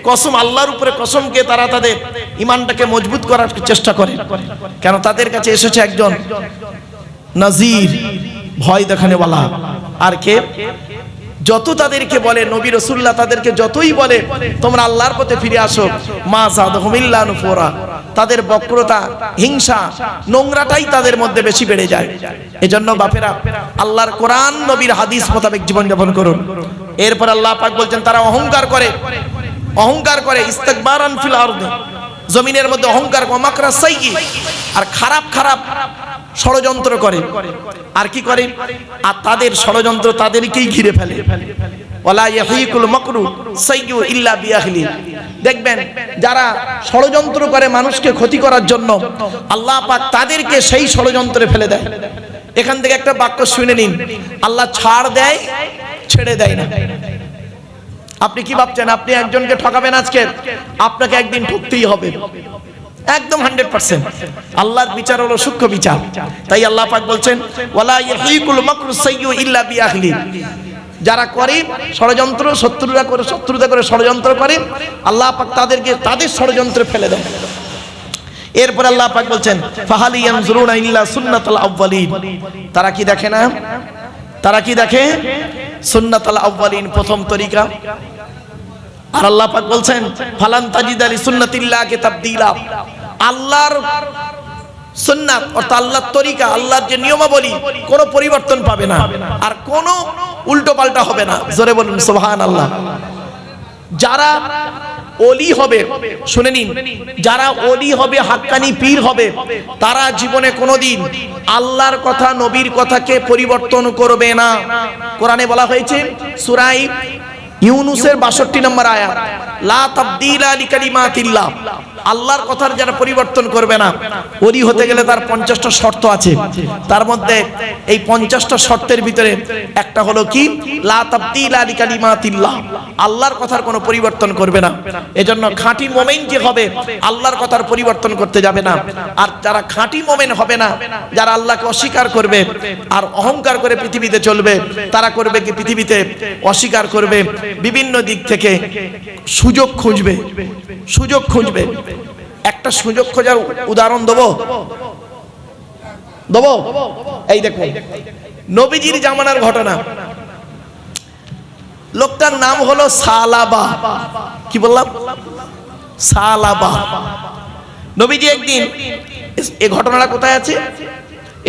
কসম আল্লাহর উপরে কসম খেয়ে তারা তাদের ঈমানটাকে মজবুত করার চেষ্টা করে। কেন? তাদের কাছে এসেছে একজন নাযীর, ভয় দেখানেওয়ালা। আর কে? যত তাদেরকে বলে নবী রাসূলুল্লাহ তাদেরকে যতই বলে তোমরা আল্লাহর পথে ফিরে আসো, মা যাদাহুম ইল্লা নুফুরা, তাদের বক্রতা, হিংসা, নোংরাটাই তাদের মধ্যে বেশি বেড়ে যায়। এজন্য বাপেরা আল্লাহর কোরআন নবীর হাদিস মোতাবেক জীবন যাপন করুন। এরপর আল্লাহ পাক বলছেন তারা অহংকার করে ইস্তিকবারান ফিল আরদি, জমিনের মধ্যে অহংকার করে, মাকরা সাইয়্যি, আর খারাপ ষড়যন্ত্র করে। আর কি করে? আর তাদের ষড়যন্ত্র তাদেরকেই ঘিরে ফেলে। ওয়ালা ইয়াহিকুল মাকরু সাইয়্যু ইল্লা বিআহলি। দেখবেন যারা ষড়যন্ত্র করে মানুষকে ক্ষতি করার জন্য, আল্লাহ পাক তাদেরকে সেই ষড়যন্ত্রে ফেলে দেয়। এখান থেকে একটা বাক্য শুনে নিন, আল্লাহ ছাড় দেয়, ছেড়ে দেয় না। আপনি কি ভাবছেন আপনি একজনকে ঠকাবেন আজকে? আপনাকে একদিন ঠকতেই হবে, একদম 100%। আল্লাহর বিচার হলো সূক্ষ্ম বিচার। তাই আল্লাহ পাক বলছেন ওয়ালা ইয়াহিকুল মাকরু সাইয়্যু ইল্লা বিআহলি। যারা করে ষড়যন্ত্র, শত্রুতা করে ষড়যন্ত্র করে, আল্লাহ পাক তাদেরকে তাদের ষড়যন্ত্রে ফেলে দেয়। এরপর আল্লাহ পাক বলছেন ফাহাল ইয়ানজুরুনা ইল্লা সুন্নাতাল আউয়ালিন। তারা কি দেখে না? তারা কি দেখে? সুন্নাতাল আউয়ালিন, প্রথম তরিকা। আর আল্লাহ পাক বলছেন ফালান তাজিদা লিসুন্নাতিল্লাহি তাবদীলা। আল্লাহর সুন্নাত অর্থাৎ আল্লাহর তরিকা, আল্লাহর যে নিয়মাবলী কোনো পরিবর্তন পাবে না, আর কোনো উল্টো পাল্টা হবে না। জোরে বলুন সুবহানাল্লাহ। যারা ওলি হবে, শুনে নিন, যারা ওলি হবে, হাক্কানি পীর হবে, তারা জীবনে কোনোদিন আল্লাহর কথা, নবীর কথাকে পরিবর্তন করবে না। কোরআনে বলা হয়েছে সূরা ইউনূসের ৬২ নম্বর আয়াত, লা তাবদীলা লিকালিমাতিল্লাহ, আল্লাহর কথার যারা পরিবর্তন করবে না। ওলি হতে গেলে তার 50টা শর্ত আছে, তার মধ্যে এই 50টা শর্তের ভিতরে একটা হলো কি, লা তাবদীলা লিকালিমাতিল্লাহ, আল্লাহর কথার কোনো পরিবর্তন করবে না। এজন্য খাঁটি মুমিন যে হবে আল্লাহর কথার পরিবর্তন করতে যাবে না। আর যারা খাঁটি মুমিন হবে না, যারা আল্লাহকে অস্বীকার করবে আর অহংকার করে পৃথিবীতে চলবে, তারা করবে কি, পৃথিবীতে অস্বীকার করবে, বিভিন্ন দিক থেকে সুযোগ খুঁজবে, সুযোগ খুঁজবে। একটা সুযোগ খোঁজার উদাহরণ দেবো, এই দেখুন নবীজির জামানার ঘটনা। লোকটার নাম হলো সালাবা। কি বললাম? সালাবা। নবীজি একদিন, এই ঘটনাটা কোথায় আছে,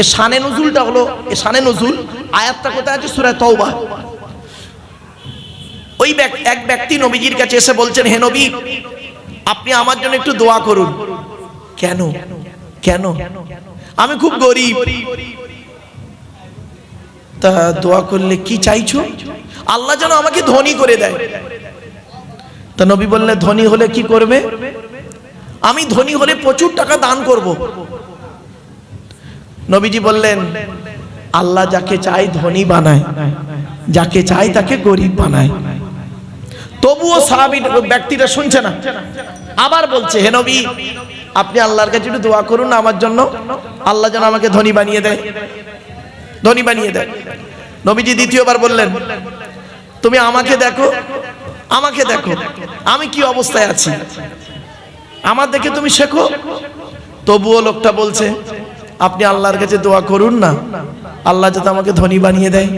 এ শানে নুজুলটা হলো, এ শানে নুজুল আয়াতটা কোথায় আছে, সূরা তাওবা। ওই এক ব্যক্তি নবীজির কাছে এসে বলছেন, হে নবী, আপনি আমার জন্য একটু দোয়া করুন। কেন? কেন? আমি খুব গরিব। তা দোয়া করলে কি চাইছো? আল্লাহ যেন আমাকে ধনী করে দেয়। তা নবী বললে, ধনী হলে কি করবে? আমি ধনী হলে প্রচুর টাকা দান করব। নবীজি বললেন, আল্লাহ যাকে চাই ধনী বানায়, যাকে চাই তাকে গরিব বানায়। তবুও সাহাবী ব্যক্তিটা শুনছে না, আবার বলছে, হে নবী, আপনি আল্লাহর কাছে একটু দোয়া করুন আমার জন্য, আল্লাহ যেন আমাকে ধনী বানিয়ে দেয়, ধনী বানিয়ে দেয়। নবীজি দ্বিতীয়বার বললেন, তুমি আমাকে দেখো, আমাকে দেখো আমি কি অবস্থায় আছি, আমার দেখে তুমি শেখো। তবুও লোকটা বলছে, আপনি আল্লাহর কাছে দোয়া করুন না, আল্লাহ যাতে আমাকে ধনী বানিয়ে দেয়।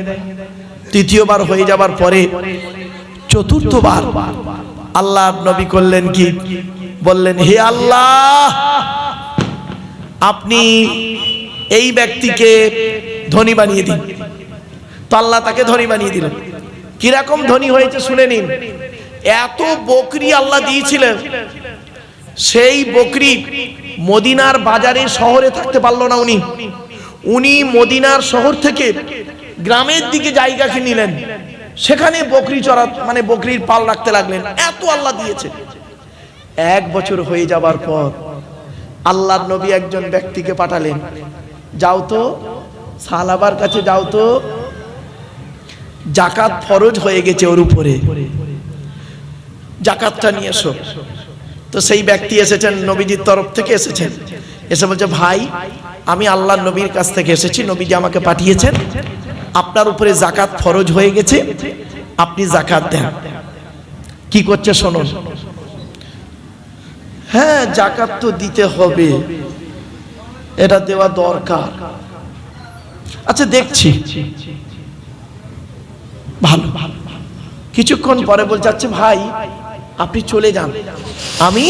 তৃতীয়বার হয়ে যাবার পরে চতুর্থবার আল্লাহ নবী করলেন কি, বললেন, হে আল্লাহ, আপনি এই ব্যক্তিকে ধনী বানিয়ে দিন। তো আল্লাহ তাকে ধনী বানিয়ে দিলেন। কিরকম ধনী হয়েছে শুনে নিন। এত বকরি আল্লাহ দিয়েছিলেন, সেই বকরি মদিনার বাজারে শহরে থাকতে পারলো না। উনি মদিনার শহর থেকে গ্রামের দিকে জায়গা কিনে নিলেন, সেখানে বকরি চড়া, মানে বকরির পাল রাখতে লাগলেন। এত আল্লাহ দিয়েছে। 1 বছর হয়ে যাবার পর আল্লাহর নবী একজন ব্যক্তিকে পাঠালেন, যাও তো সালাবার কাছে, যাও তো, জাকাত ফরজ হয়ে গেছে ওর উপরে, জাকাতটা নিয়ে এসো। তো সেই ব্যক্তি এসেছেন, নবীজির তরফ থেকে এসেছেন, এসে বলছে, ভাই, আমি আল্লাহর নবীর কাছ থেকে এসেছি, নবীজি আমাকে পাঠিয়েছেন, আপনার উপরে জাকাত ফরজ হয়ে গেছে, আপনি জাকাত দেন। কি করছে শুনুন। হ্যাঁ, জাকাত তো দিতে হবে, এটা দেওয়া দরকার। আচ্ছা দেখছি, ভালো। কিছুক্ষণ পরে বলছে, আচ্ছা ভাই, আপনি চলে যান, আমি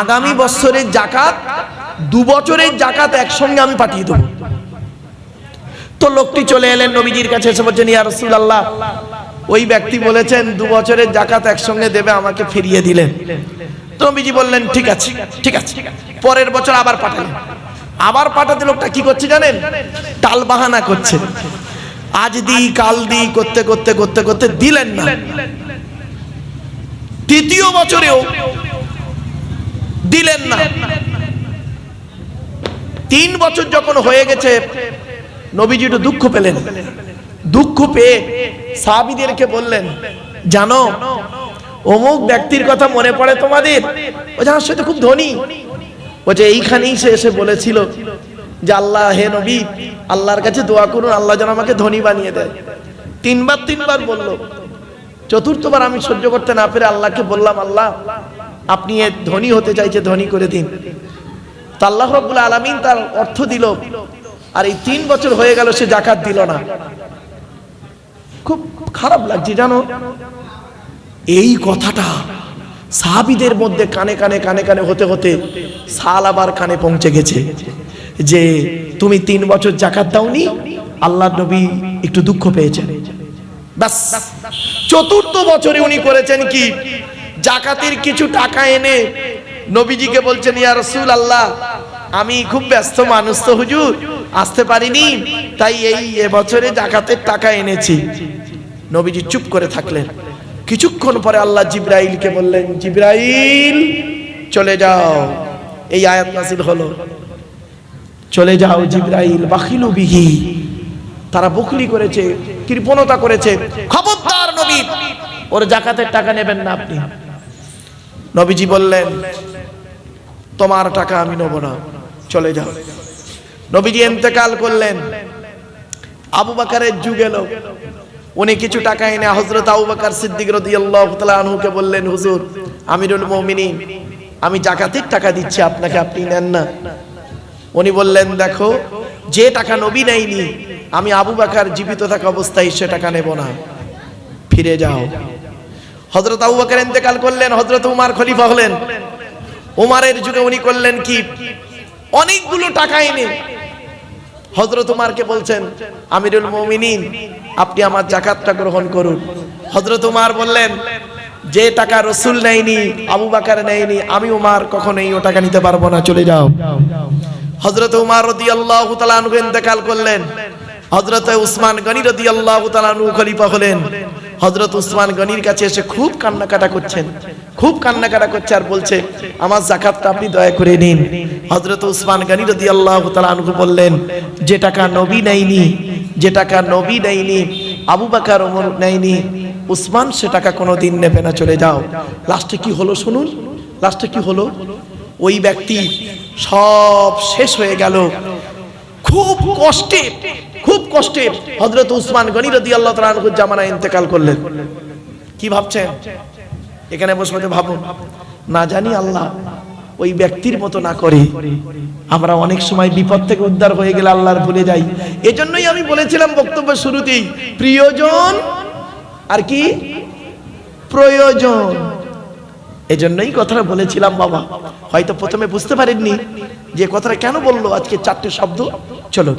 আগামী বছরের জাকাত, 2 বছরের জাকাত একসঙ্গে আমি পাঠিয়ে দেবো। তো লোকটি চলে এলেন নবীজির কাছে, এসে বলছেন, ইয়া রাসূলুল্লাহ, ওই ব্যক্তি বলেছেন 2 বছরের জাকাত একসঙ্গে দেবে, আমাকে ফিরিয়ে দিলেন। তো নবীজি বললেন, ঠিক আছে, ঠিক আছে। পরের বছর আবার পাঠালেন। আবার পাঠাতে লোকটা কি করছে জানেন? টাল বাহানা করছে, আজ দি কাল দি করতে করতে করতে করতে দিলেন না। তৃতীয় বছরেও দিলেন না। 3 বছর যখন হয়ে গেছে, নবীজি একটু দুঃখ পেলেন। দুঃখ পেয়ে সাহাবীদেরকে বললেন, জানো, অমুক ব্যক্তির কথা মনে পড়ে তোমাদের? ও যার সাথে খুব ধনী, ও যে এইখানেই সে এসে বলেছিল যে, আল্লাহ, হে নবী, আল্লাহর কাছে দোয়া করুন, আল্লাহ যেন আমাকে ধনী বানিয়ে দেয়। 3বার বলল। চতুর্থবার আমি সহ্য করতে না পেরে আল্লাহকে বললাম, আল্লাহ, আপনি এ ধনী হতে চাইছে, ধনী করে দিন। তো আল্লাহ রাব্বুল আলামিন তার অর্থ দিল। আর এই 3 বছর হয়ে গেল, সে জাকাত দিল না। খুব খারাপ লাগছে জানো। এই কথাটা সাহাবীদের মধ্যে কানে কানে কানে কানে হতে হতে সালাবার কানে পৌঁছে গেছে যে, তুমি 3 বছর জাকাত দাওনি, আল্লাহর নবী একটু দুঃখ পেয়েছেন। বাস, চতুর্থ বছরে উনি করেছেন কি, জাকাতের কিছু টাকা এনে নবীজিকে বলছেন, ইয়া রাসূলুল্লাহ, আমি খুব ব্যস্ত মানুষ তো হুজুর, আসতে পারিনি, তাই এই বছরে জাকাতের টাকা এনেছি। নবীজি চুপ করে থাকলেন। কিছুক্ষণ পরে আল্লাহ জিবরাইলকে বললেন, জিবরাইল চলে যাও। এই আয়াত নাযিল হলো, চলে যাও জিবরাইল, বাখিলু বিহি, তারা বখলি করেছে, কৃপণতা করেছে, খবরদার নবী, ওর জাকাতের টাকা নেবেন না আপনি। নবীজি বললেন, তোমার টাকা আমি নেব না, চলে যাও। নবীজি ইন্তেকাল করলেন। আবু বকরের যুগ এলো, উনি কিছু টাকা এনে হযরত আবু বকর সিদ্দিক রাদিয়াল্লাহু তাআলা আনহুকে বললেন, হুজুর আমিরুল মুমিনিন, আমি জাকাতের টাকা দিচ্ছি আপনাকে, আপনি নেন না। উনি বললেন, দেখো, যে টাকা নবী নেয়নি, আমি আবু বকর জীবিত থাকা অবস্থায় সে টাকা নেব না, ফিরে যাও। হযরত আবু বকর ইন্তেকাল করলেন, হযরত উমর খলিফা হলেন। উমরের যুগে উনি করলেন কি, অনেকগুলো টাকা এনে হযরত উমরকে বলছেন, আমিরুল মুমিনিন, আপনি আমার জাকাতটা গ্রহণ করুন। হযরত উমর বললেন, যে টাকা রাসূল নেয়নি, আবু বকর নেয়নি, আমি উমর কখনোই ও টাকা নিতে পারবো না, চলে যাও। হযরত উমর রাদিয়াল্লাহু তাআলা আনহু ইন্তেকাল করলেন। হযরত উসমান গনি রাদিয়াল্লাহু তাআলা আনহু খলিফা হলেন। হযরত উসমান গনির কাছে এসে খুব কান্নাকাটা করছেন, খুব কান্নাকাটা করছে, আর বলছে, আমার জাকাতটা আপনি দয়া করে নিন। হযরত উসমান গনি রাদিয়াল্লাহু তাআলা আনহু বললেন, যে টাকা নবী নেয়নি, যে টাকা নবী নেয়নি, আবু বকর ওমর নেয়নি, উসমান সে টাকা কোনোদিন নেবে না, চলে যাও। লাস্টে কি হলো শুনুন, লাস্টে কি হলো, ওই ব্যক্তি সব শেষ হয়ে গেল। খুব কষ্টে, খুব কষ্টে হযরত উসমান গনি রাদিয়াল্লাহু তাআলা আনহু জামানায় ইন্তেকাল করলেন। কি ভাবছেন? এখানে বসে ভাবুন, না জানি আল্লাহ ওই ব্যক্তির মতো না করে। আমরা অনেক সময় বিপদ থেকে উদ্ধার হয়ে গেলে আল্লাহর ভুলে যাই। এজন্যই আমি বলেছিলাম বক্তব্যের শুরুতেই, প্রিয়জন আর কি প্রয়োজন। এজন্যই কথাটা বলেছিলাম বাবা, হয়তো প্রথমে বুঝতে পারেননি যে কথাটা কেন বললো আজকে চারটে শব্দ। চলো।